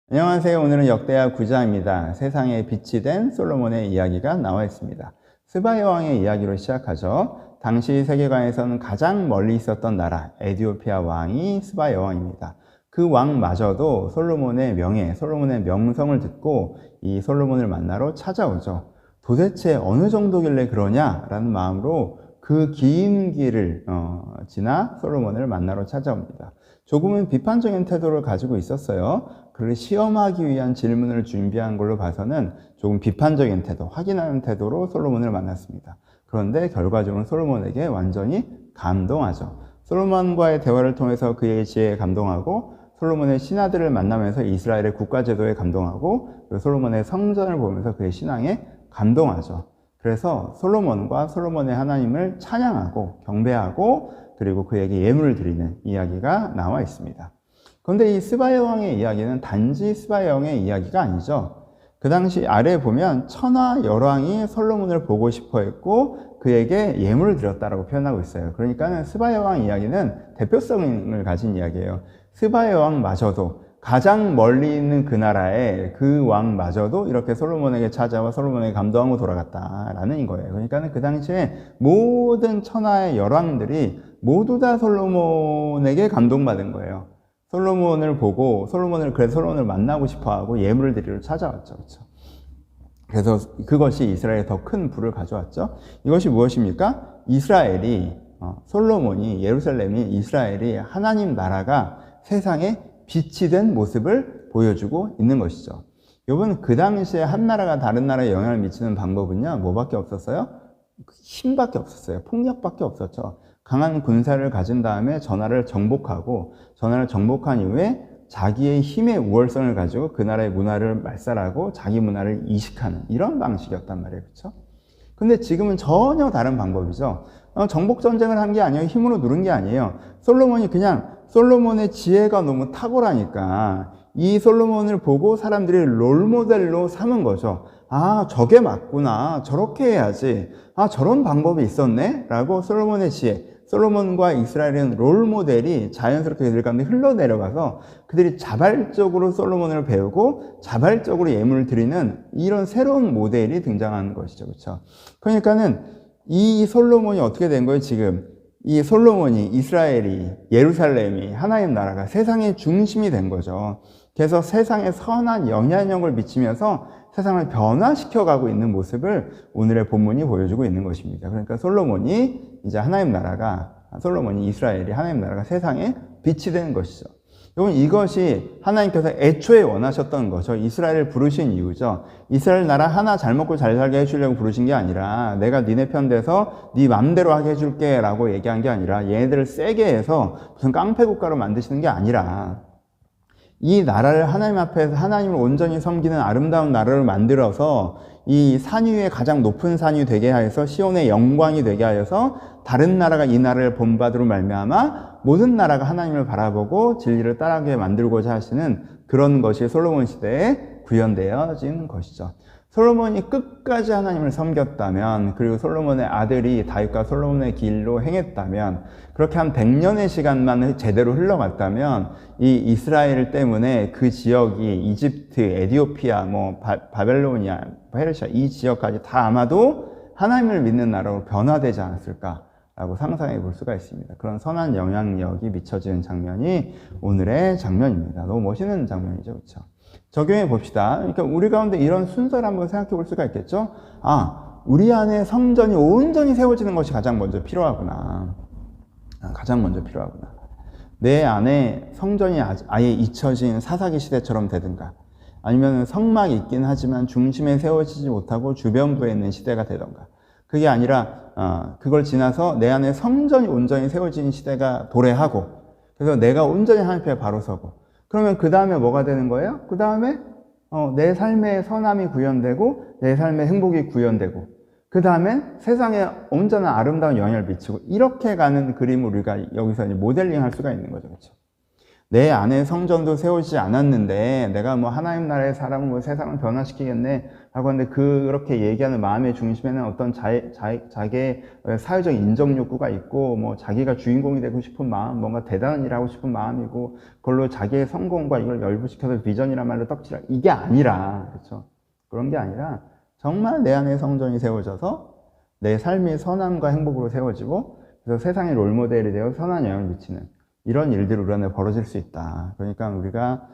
안녕하세요. 오늘은 역대하 9장입니다. 세상에 빛이 된 솔로몬의 이야기가 나와 있습니다. 스바 여왕의 이야기로 시작하죠. 당시 세계관에서는 가장 멀리 있었던 나라 에티오피아 왕이 스바 여왕입니다. 그 왕마저도 솔로몬의 명예, 솔로몬의 명성을 듣고 이 솔로몬을 만나러 찾아오죠. 도대체 어느 정도길래 그러냐라는 마음으로 그 긴 길을 지나 솔로몬을 만나러 찾아옵니다. 조금은 비판적인 태도를 가지고 있었어요. 그를 시험하기 위한 질문을 준비한 걸로 봐서는 조금 비판적인 태도, 확인하는 태도로 솔로몬을 만났습니다. 그런데 결과적으로 솔로몬에게 완전히 감동하죠. 솔로몬과의 대화를 통해서 그의 지혜에 감동하고, 솔로몬의 신하들을 만나면서 이스라엘의 국가제도에 감동하고, 그리고 솔로몬의 성전을 보면서 그의 신앙에 감동하죠. 그래서 솔로몬과 솔로몬의 하나님을 찬양하고 경배하고, 그리고 그에게 예물을 드리는 이야기가 나와 있습니다. 그런데 이 스바 여왕의 이야기는 단지 스바 여왕의 이야기가 아니죠. 그 당시 아래에 보면 천하 열왕이 솔로몬을 보고 싶어 했고 그에게 예물을 드렸다라고 표현하고 있어요. 그러니까 스바 여왕 이야기는 대표성을 가진 이야기예요. 스바 여왕마저도, 가장 멀리 있는 그 나라의 그 왕마저도 이렇게 솔로몬에게 찾아와 솔로몬에게 감동하고 돌아갔다라는 거예요. 그러니까 그 당시에 모든 천하의 열왕들이 모두 다 솔로몬에게 감동받은 거예요. 솔로몬을 보고 그래서 솔로몬을 만나고 싶어하고 예물을 드리러 찾아왔죠. 그렇죠? 그래서 그것이 이스라엘에 더 큰 부를 가져왔죠. 이것이 무엇입니까? 솔로몬이, 예루살렘이, 이스라엘이 하나님 나라가 세상에 빛이 된 모습을 보여주고 있는 것이죠. 여러분, 그 당시에 한 나라가 다른 나라에 영향을 미치는 방법은요, 뭐밖에 없었어요? 힘밖에 없었어요. 폭력밖에 없었죠. 강한 군사를 가진 다음에 전하를 정복한 이후에 자기의 힘의 우월성을 가지고 그 나라의 문화를 말살하고 자기 문화를 이식하는 이런 방식이었단 말이에요. 그렇죠? 근데 지금은 전혀 다른 방법이죠. 정복 전쟁을 한 게 아니에요. 힘으로 누른 게 아니에요. 솔로몬의 지혜가 너무 탁월하니까 이 솔로몬을 보고 사람들이 롤모델로 삼은 거죠. 아, 저게 맞구나. 저렇게 해야지. 아, 저런 방법이 있었네? 라고 솔로몬의 지혜, 솔로몬과 이스라엘은 롤모델이 자연스럽게 그들 가운데 흘러내려가서 그들이 자발적으로 솔로몬을 배우고 자발적으로 예물을 드리는 이런 새로운 모델이 등장하는 것이죠. 그렇죠? 그러니까는 이 솔로몬이 어떻게 된 거예요, 지금? 이 솔로몬이, 이스라엘이, 예루살렘이, 하나님 나라가 세상의 중심이 된 거죠. 그래서 세상에 선한 영향력을 미치면서 세상을 변화시켜가고 있는 모습을 오늘의 본문이 보여주고 있는 것입니다. 그러니까 솔로몬이, 이스라엘이, 하나님 나라가 세상에 빛이 되는 것이죠. 여러분, 이것이 하나님께서 애초에 원하셨던 거죠. 이스라엘을 부르신 이유죠. 이스라엘 나라 하나 잘 먹고 잘 살게 해주려고 부르신 게 아니라, 내가 니네 편 돼서 네 맘대로 하게 해줄게 라고 얘기한 게 아니라, 얘네들을 세게 해서 무슨 깡패 국가로 만드시는 게 아니라, 이 나라를 하나님 앞에서 하나님을 온전히 섬기는 아름다운 나라를 만들어서 이 산 위에 가장 높은 산이 되게 하여서 시온의 영광이 되게 하여서 다른 나라가 이 나라를 본받으로 말미암아 모든 나라가 하나님을 바라보고 진리를 따라가게 만들고자 하시는 그런 것이 솔로몬 시대에 구현되어진 것이죠. 솔로몬이 끝까지 하나님을 섬겼다면, 그리고 솔로몬의 아들이 다윗과 솔로몬의 길로 행했다면, 그렇게 한 100년의 시간만 제대로 흘러갔다면 이 이스라엘 때문에 그 지역이 이집트, 에티오피아, 바벨로니아, 페르시아 이 지역까지 다 아마도 하나님을 믿는 나라로 변화되지 않았을까라고 상상해 볼 수가 있습니다. 그런 선한 영향력이 미쳐지는 장면이 오늘의 장면입니다. 너무 멋있는 장면이죠. 그렇죠? 적용해 봅시다. 그러니까 우리 가운데 이런 순서를 한번 생각해 볼 수가 있겠죠? 아, 우리 안에 성전이 온전히 세워지는 것이 가장 먼저 필요하구나. 내 안에 성전이 아예 잊혀진 사사기 시대처럼 되든가, 아니면 성막이 있긴 하지만 중심에 세워지지 못하고 주변부에 있는 시대가 되던가, 그게 아니라 그걸 지나서 내 안에 성전이 온전히 세워진 시대가 도래하고, 그래서 내가 온전히 하나님 앞에 바로 서고, 그러면 그 다음에 뭐가 되는 거예요? 그 다음에 내 삶의 선함이 구현되고 내 삶의 행복이 구현되고, 그 다음에 세상에 온전한 아름다운 영향을 미치고, 이렇게 가는 그림을 우리가 여기서 이제 모델링 할 수가 있는 거죠. 그렇죠? 내 안에 성전도 세우지 않았는데 내가 뭐 하나님 나라의 사람을 뭐 세상을 변화시키겠네 하고 하는데 그렇게 얘기하는 마음의 중심에는 어떤 자기의 사회적 인정 욕구가 있고 뭐 자기가 주인공이 되고 싶은 마음, 뭔가 대단한 일을 하고 싶은 마음이고 그걸로 자기의 성공과 이걸 열부시켜서 비전이란 말로 떡칠할 이게 아니라 그렇죠. 그런 게 아니라 정말 내 안에 성전이 세워져서 내 삶이 선함과 행복으로 세워지고 그래서 세상의 롤모델이 되어 선한 영향을 미치는 이런 일들이 우리 안에 벌어질 수 있다. 그러니까 우리가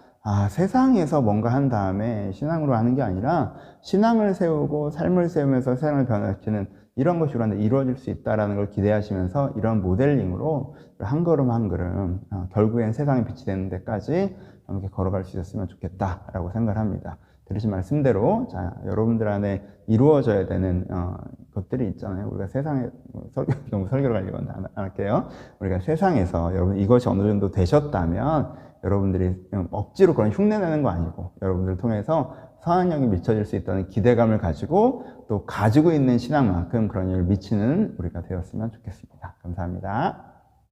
세상에서 뭔가 한 다음에 신앙으로 하는 게 아니라 신앙을 세우고 삶을 세우면서 세상을 변화시키는 이런 것이 우리 안에 이루어질 수 있다는 걸 기대하시면서 이런 모델링으로 한 걸음 한 걸음 결국엔 세상의 빛이 되는 데까지 이렇게 걸어갈 수 있었으면 좋겠다라고 생각을 합니다. 들으신 말씀대로 여러분들 안에 이루어져야 되는 것들이 있잖아요. 우리가 세상에 너무 설교를 하려고 안 할게요. 우리가 세상에서 여러분 이것이 어느 정도 되셨다면 여러분들이 억지로 그런 흉내내는 거 아니고 여러분들을 통해서 선한 영이 미쳐질 수 있다는 기대감을 가지고 또 가지고 있는 신앙만큼 그런 영을 미치는 우리가 되었으면 좋겠습니다. 감사합니다.